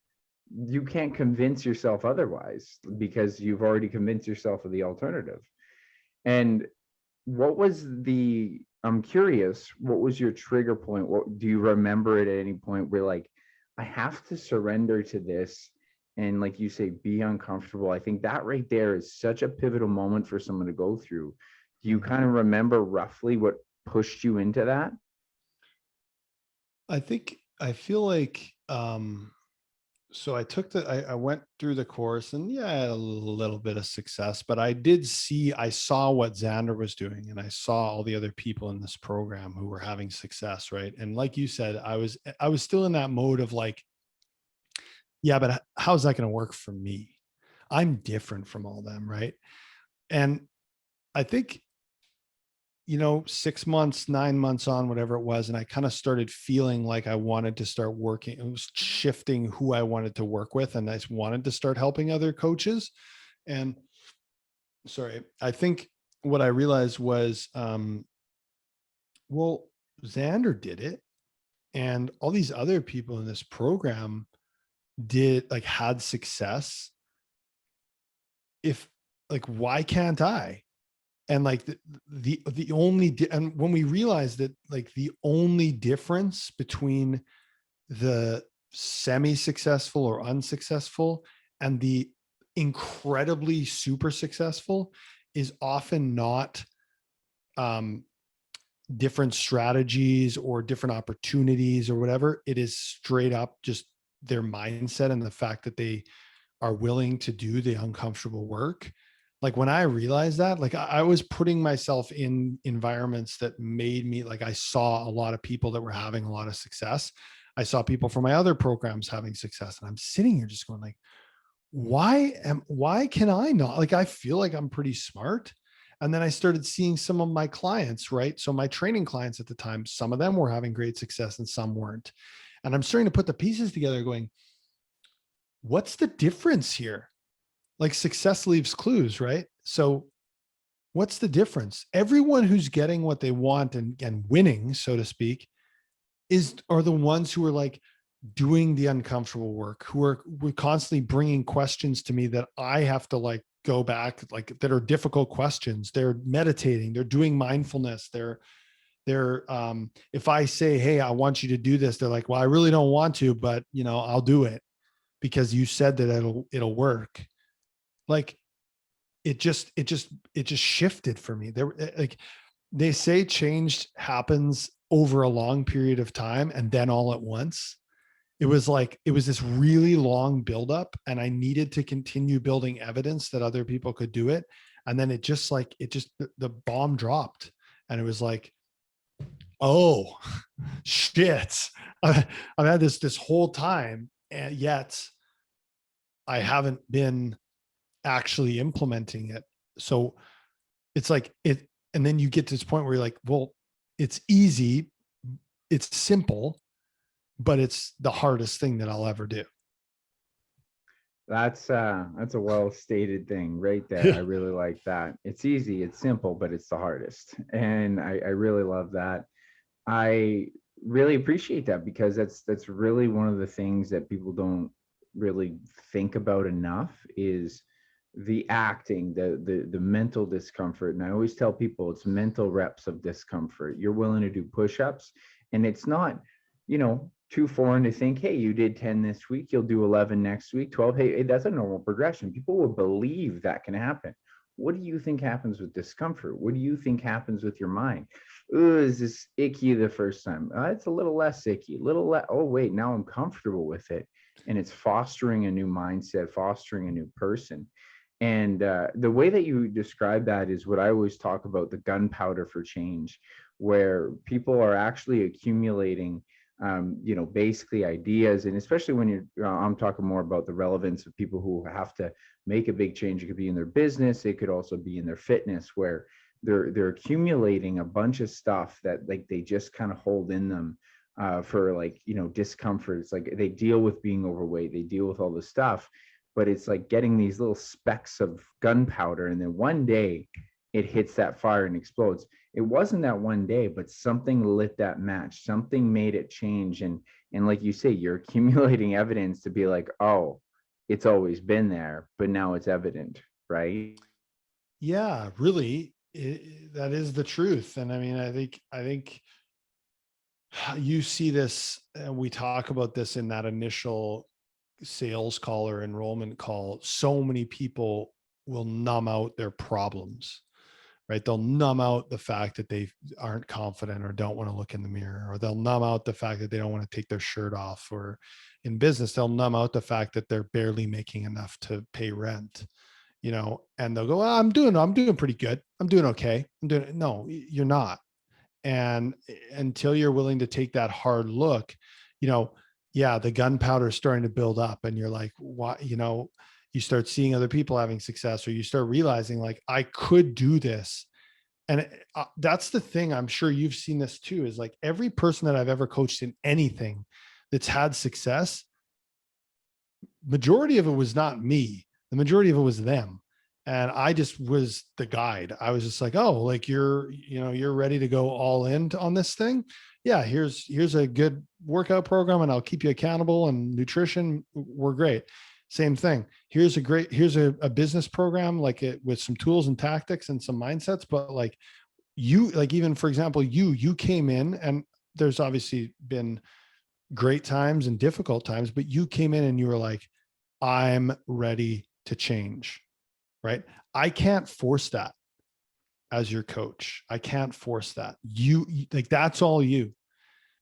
you can't convince yourself otherwise, because you've already convinced yourself of the alternative. And I'm curious, what was your trigger point? What do you remember at any point where like, I have to surrender to this? And like you say, be uncomfortable. I think that right there is such a pivotal moment for someone to go through. Do you kind of remember roughly what pushed you into that? I feel like, so I went through the course, and yeah, I had a little bit of success, but I saw what Xander was doing, and I saw all the other people in this program who were having success. Right. And like you said, I was still in that mode of like, yeah, but how's that going to work for me? I'm different from all them. Right. And I think, 6 months, 9 months on, whatever it was. And I kind of started feeling like I wanted to start working. It was shifting who I wanted to work with. And I just wanted to start helping other coaches. And sorry, I think what I realized was, well, Xander did it. And all these other people in this program had success. If like, why can't I? And like the only and when we realized that like the only difference between the semi-successful or unsuccessful and the incredibly super successful is often not um different strategies or different opportunities or whatever. It is straight up just their mindset and the fact that they are willing to do the uncomfortable work. Like when I realized that, like I was putting myself in environments that made me like, I saw a lot of people that were having a lot of success. I saw people from my other programs having success, and I'm sitting here just going like, why can I not? Like, I feel like I'm pretty smart. And then I started seeing some of my clients, right? So my training clients at the time, some of them were having great success and some weren't. And I'm starting to put the pieces together going, what's the difference here? Like success leaves clues, right? So what's the difference? Everyone who's getting what they want and winning, so to speak, are the ones who are like doing the uncomfortable work, who are constantly bringing questions to me that I have to like go back, like that are difficult questions. They're meditating, they're doing mindfulness. If I say, hey, I want you to do this, they're like, well, I really don't want to, but I'll do it because you said that it'll work. Like it just shifted for me. There, like they say change happens over a long period of time and then all at once. It was this really long buildup, and I needed to continue building evidence that other people could do it. And then the bomb dropped, and it was like, oh shit, I've had this whole time, and yet I haven't been actually implementing it. So it's like it, and then you get to this point where you're like, well, it's easy, it's simple, but it's the hardest thing that I'll ever do. That's a well stated thing right there. I Yeah. really like that. It's easy, it's simple, but it's the hardest. And I really love that. I really appreciate that, because that's really one of the things that people don't really think about enough, is the acting, the mental discomfort. And I always tell people it's mental reps of discomfort. You're willing to do push-ups, and it's not, too foreign to think, hey, you did 10 this week, you'll do 11 next week, 12. Hey, that's a normal progression. People will believe that can happen. What do you think happens with discomfort? What do you think happens with your mind? Ooh, is this icky the first time? It's a little less icky, oh wait, now I'm comfortable with it. And it's fostering a new mindset, fostering a new person. And the way that you describe that is what I always talk about, the gunpowder for change, where people are actually accumulating, basically ideas. And especially when I'm talking more about the relevance of people who have to make a big change. It could be in their business. It could also be in their fitness, where they're accumulating a bunch of stuff that like they just kind of hold in them for like, discomfort. It's like they deal with being overweight, they deal with all this stuff, but it's like getting these little specks of gunpowder, and then one day it hits that fire and explodes. It wasn't that one day, but something lit that match, something made it change. And like you say, you're accumulating evidence to be like, oh, it's always been there, but now it's evident, right? Yeah, really, that is the truth. And I mean, I think you see this, and we talk about this in that initial sales call or enrollment call. So many people will numb out their problems, right? They'll numb out the fact that they aren't confident or don't want to look in the mirror, or they'll numb out the fact that they don't want to take their shirt off, or in business, they'll numb out the fact that they're barely making enough to pay rent, and they'll go, I'm doing pretty good. I'm doing okay. No, you're not. And until you're willing to take that hard look, yeah, the gunpowder is starting to build up, and you're like, what, you start seeing other people having success, or you start realizing like, I could do this. And that's the thing. I'm sure you've seen this too, is like every person that I've ever coached in anything that's had success, majority of it was not me. The majority of it was them. And I just was the guide. I was just like, oh, like you're ready to go all in on this thing. Yeah, here's a good workout program, and I'll keep you accountable, and nutrition, we're great. Same thing. Here's a business program, like it with some tools and tactics and some mindsets. But like even for example, you came in, and there's obviously been great times and difficult times, but you came in and you were like, I'm ready to change. Right? I can't force that as your coach. I can't force that. You like, that's all you,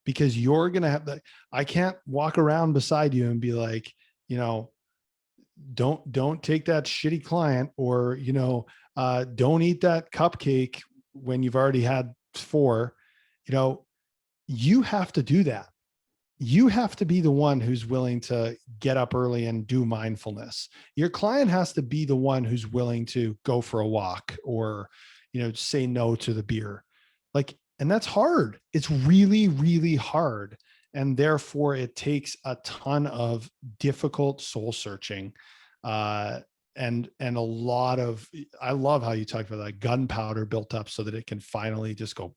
because you're going to have that. I can't walk around beside you and be like, don't take that shitty client, or, don't eat that cupcake when you've already had 4. You have to do that. You have to be the one who's willing to get up early and do mindfulness. Your client has to be the one who's willing to go for a walk, or, say no to the beer. Like, and that's hard. It's really, really hard. And therefore it takes a ton of difficult soul searching. And a lot of, I love how you talk about that gunpowder built up so that it can finally just go,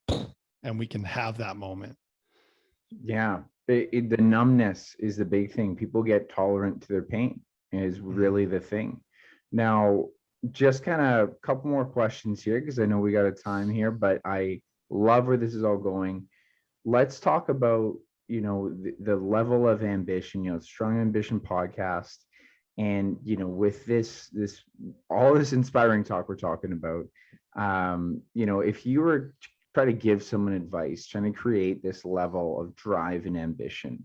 and we can have that moment. Yeah. The numbness is the big thing. People get tolerant to their pain is really the thing. Now, just kind of a couple more questions here, because I know we got a time here, but I love where this is all going. Let's talk about, the level of ambition, Strong Ambition podcast. And, with this all this inspiring talk we're talking about, if you were try to give someone advice, trying to create this level of drive and ambition,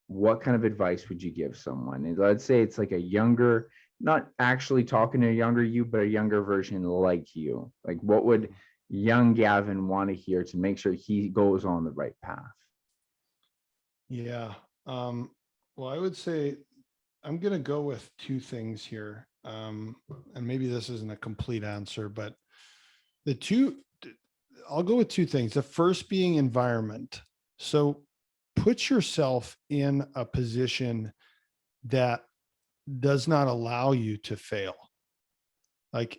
what kind of advice would you give someone? And let's say it's like a younger, not actually talking to a younger you, but a younger version like you. Like, what would young Gavin want to hear to make sure he goes on the right path? Yeah. Well, I would say I'm going to go with 2 things here. And maybe this isn't a complete answer, but I'll go with 2 things. The first being environment. So put yourself in a position that does not allow you to fail. Like,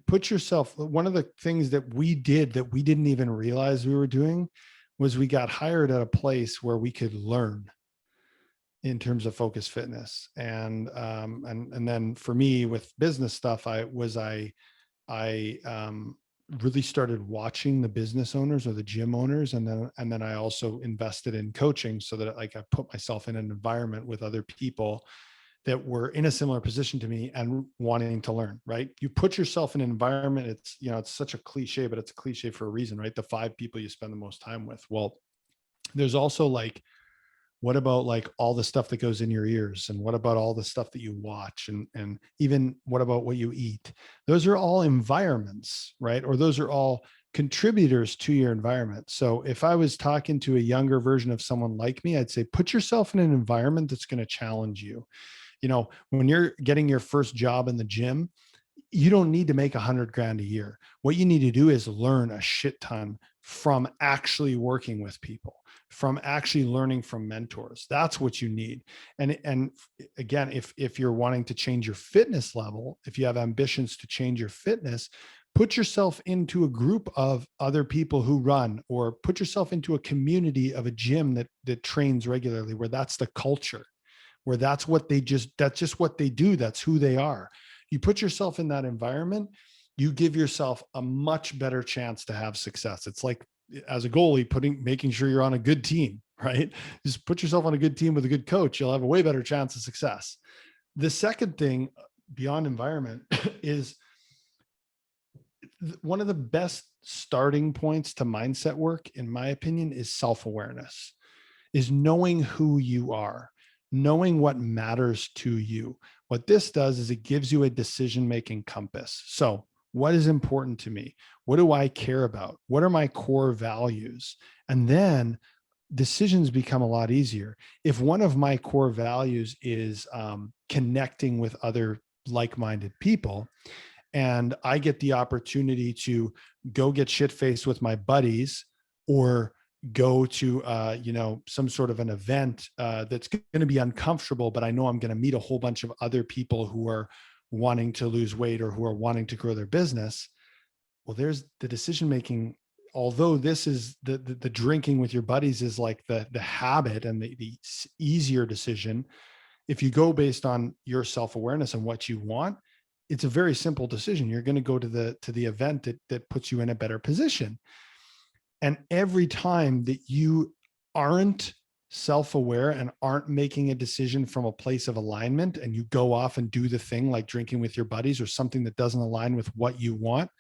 put yourself, one of the things that we did that we didn't even realize we were doing was we got hired at a place where we could learn in terms of focus fitness. And then for me with business stuff, I really started watching the business owners or the gym owners. And then I also invested in coaching so that like I put myself in an environment with other people that were in a similar position to me and wanting to learn, right? You put yourself in an environment, it's, you know, it's such a cliche, but it's a cliche for a reason, right? The 5 people you spend the most time with. Well, there's also like, what about like all the stuff that goes in your ears, and what about all the stuff that you watch, and even what about what you eat? Those are all environments, right? Or those are all contributors to your environment. So if I was talking to a younger version of someone like me, I'd say, put yourself in an environment that's going to challenge you. You know, when you're getting your first job in the gym, you don't need to make 100 grand a year. What you need to do is learn a shit ton from actually working with people, from actually learning from mentors. That's what you need. And again, if you're wanting to change your fitness level, if you have ambitions to change your fitness, put yourself into a group of other people who run, or put yourself into a community of a gym that trains regularly, where that's the culture, where that's just what they do. That's who they are. You put yourself in that environment, you give yourself a much better chance to have success. It's like as a goalie, making sure you're on a good team, right? Just put yourself on a good team with a good coach. You'll have a way better chance of success. The second thing beyond environment is one of the best starting points to mindset work, in my opinion, is self-awareness, is knowing who you are, knowing what matters to you. What this does is it gives you a decision-making compass. So what is important to me? What do I care about? What are my core values? And then decisions become a lot easier. If one of my core values is connecting with other like-minded people, and I get the opportunity to go get shit-faced with my buddies, or go to some sort of an event that's going to be uncomfortable, but I know I'm going to meet a whole bunch of other people who are wanting to lose weight or who are wanting to grow their business. Well, there's the decision making. Although this is the drinking with your buddies is like the habit and the easier decision, if you go based on your self-awareness and what you want, it's a very simple decision. You're going to go to the event that puts you in a better position. And every time that you aren't self-aware and aren't making a decision from a place of alignment, and you go off and do the thing like drinking with your buddies or something that doesn't align with what you want,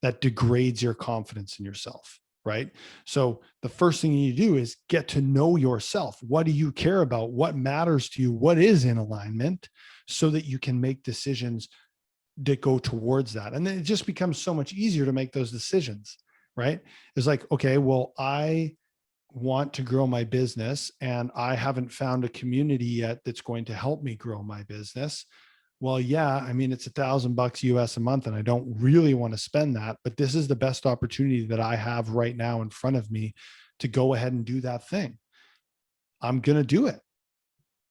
that degrades your confidence in yourself, right? So the first thing you do is get to know yourself. What do you care about? What matters to you? What is in alignment, so that you can make decisions that go towards that. And then it just becomes so much easier to make those decisions, right? It's like, okay, well, I want to grow my business and I haven't found a community yet that's going to help me grow my business. Well, yeah, I mean, it's $1,000 US a month and I don't really want to spend that, but this is the best opportunity that I have right now in front of me to go ahead and do that thing. I'm going to do it.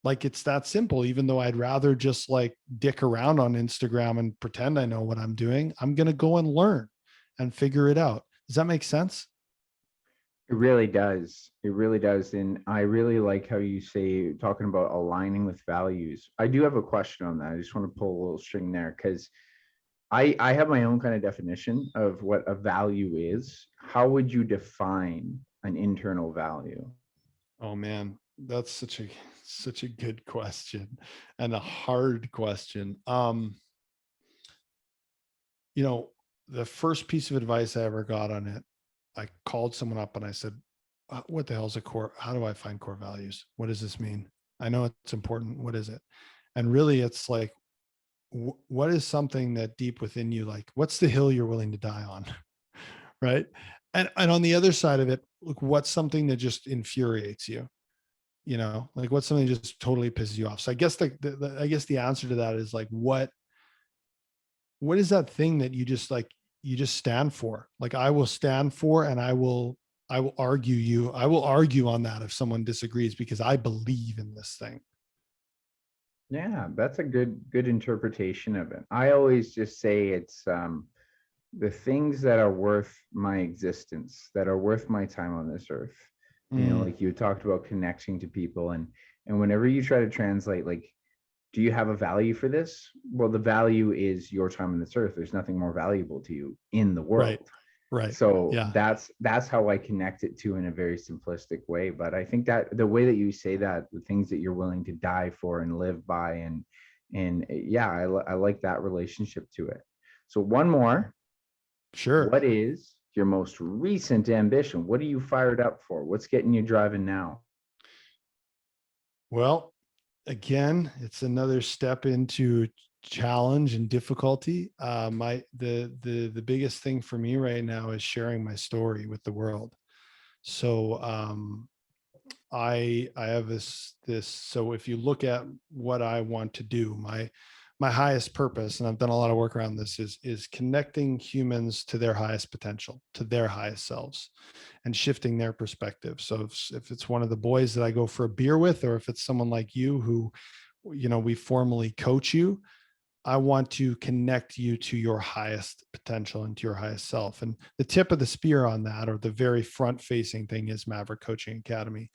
Like, it's that simple. Even though I'd rather just like dick around on Instagram and pretend I know what I'm doing, I'm going to go and learn and figure it out. Does that make sense? It really does. It really does. And I really like how you say, talking about aligning with values. I do have a question on that. I just want to pull a little string there, because I have my own kind of definition of what a value is. How would you define an internal value? Oh man, that's such a good question and a hard question. The first piece of advice I ever got on it, I called someone up and I said, what the hell is a core? How do I find core values? What does this mean? I know it's important. What is it? And really it's like, what is something that deep within you, like, what's the hill you're willing to die on? Right. And on the other side of it, like, what's something that just infuriates you? Like, what's something that just totally pisses you off? So I guess the answer to that is like, what is that thing that you just stand for? Like, I will stand for, and I will argue on that if someone disagrees, because I believe in this thing. Yeah, that's a good interpretation of it. I always just say it's the things that are worth my existence, that are worth my time on this earth. Like you talked about connecting to people, and whenever you try to translate, like, do you have a value for this? Well, the value is your time on this earth. There's nothing more valuable to you in the world. Right. So Yeah. that's how I connect it to, in a very simplistic way. But I think that the way that you say that, the things that you're willing to die for and live by, and yeah, I like that relationship to it. So one more. Sure. What is your most recent ambition? What are you fired up for? What's getting you driving now? Well, again, it's another step into challenge and difficulty. The biggest thing for me right now is sharing my story with the world. So I have this. So if you look at what I want to do, my highest purpose, and I've done a lot of work around this, is connecting humans to their highest potential, to their highest selves, and shifting their perspective. So if it's one of the boys that I go for a beer with, or if it's someone like you who, we formally coach you, I want to connect you to your highest potential and to your highest self. And the tip of the spear on that, or the very front facing thing, is Maverick Coaching Academy.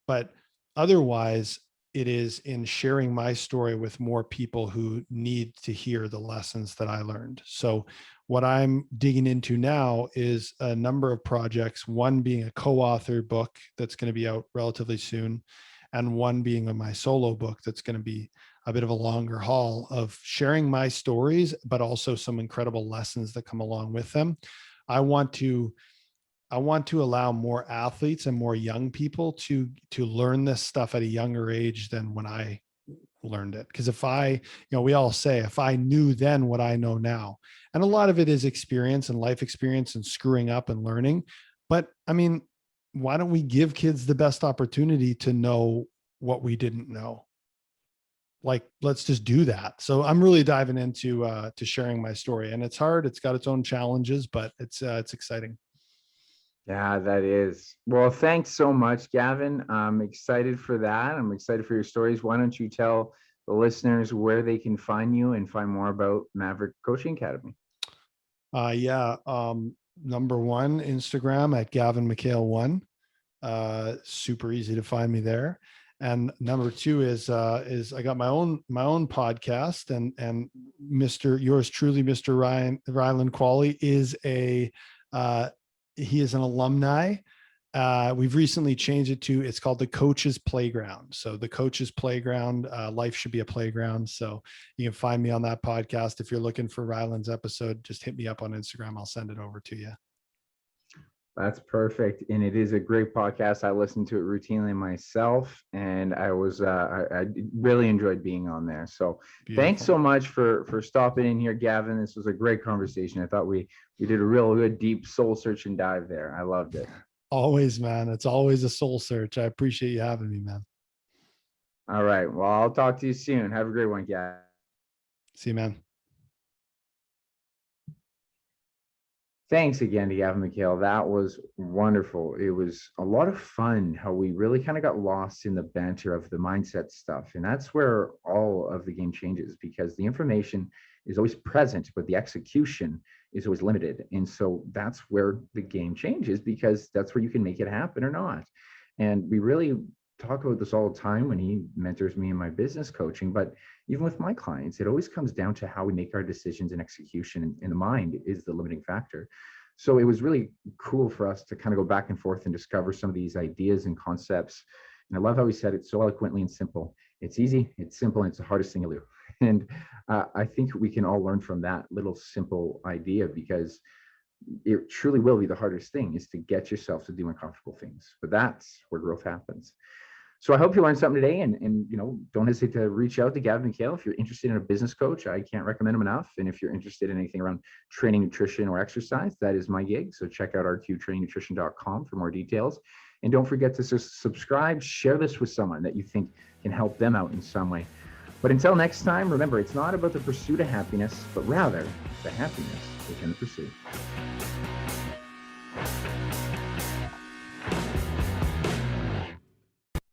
But otherwise, it is in sharing my story with more people who need to hear the lessons that I learned. So what I'm digging into now is a number of projects, one being a co-author book that's going to be out relatively soon, and one being my solo book that's going to be a bit of a longer haul of sharing my stories, but also some incredible lessons that come along with them. I want to allow more athletes and more young people to learn this stuff at a younger age than when I learned it. Because we all say, if I knew then what I know now, and a lot of it is experience and life experience and screwing up and learning. But I mean, why don't we give kids the best opportunity to know what we didn't know? Like, let's just do that. So I'm really diving into to sharing my story, and it's hard. It's got its own challenges, but it's exciting. Yeah, that is. Well, thanks so much, Gavin. I'm excited for that. I'm excited for your stories. Why don't you tell the listeners where they can find you and find more about Maverick Coaching Academy? Number one, Instagram at Gavin McHale 1. Super easy to find me there. And number two is I got my own podcast, and yours truly, Mr. Rhyland Goalie, is he is an alumni. We've recently changed it to, it's called the Coach's Playground. So the Coach's Playground, life should be a playground. So you can find me on that podcast. If you're looking for Rhyland's episode, just hit me up on Instagram. I'll send it over to you. That's perfect. And it is a great podcast. I listen to it routinely myself, and I really enjoyed being on there. So Beautiful. Thanks so much for stopping in here, Gavin. This was a great conversation. I thought we did a real good, deep soul search and dive there. I loved it. Always, man. It's always a soul search. I appreciate you having me, man. All right. Well, I'll talk to you soon. Have a great one, Gavin. See you, man. Thanks again to Gavin McHale. That was wonderful. It was a lot of fun how we really kind of got lost in the banter of the mindset stuff. And that's where all of the game changes, because the information is always present, but the execution is always limited. And so that's where the game changes, because that's where you can make it happen or not. And we really talk about this all the time when he mentors me in my business coaching, but even with my clients, it always comes down to how we make our decisions and execution, and the mind is the limiting factor. So it was really cool for us to kind of go back and forth and discover some of these ideas and concepts. And I love how he said it so eloquently and simple. It's easy, it's simple, and it's the hardest thing to do. And I think we can all learn from that little simple idea, because it truly will be the hardest thing, is to get yourself to do uncomfortable things. But that's where growth happens. So I hope you learned something today, and don't hesitate to reach out to Gavin McHale if you're interested in a business coach. I can't recommend him enough. And if you're interested in anything around training, nutrition, or exercise, that is my gig. So check out rqtrainingnutrition.com for more details. And don't forget to subscribe, share this with someone that you think can help them out in some way. But until next time, remember, it's not about the pursuit of happiness, but rather the happiness within the pursuit.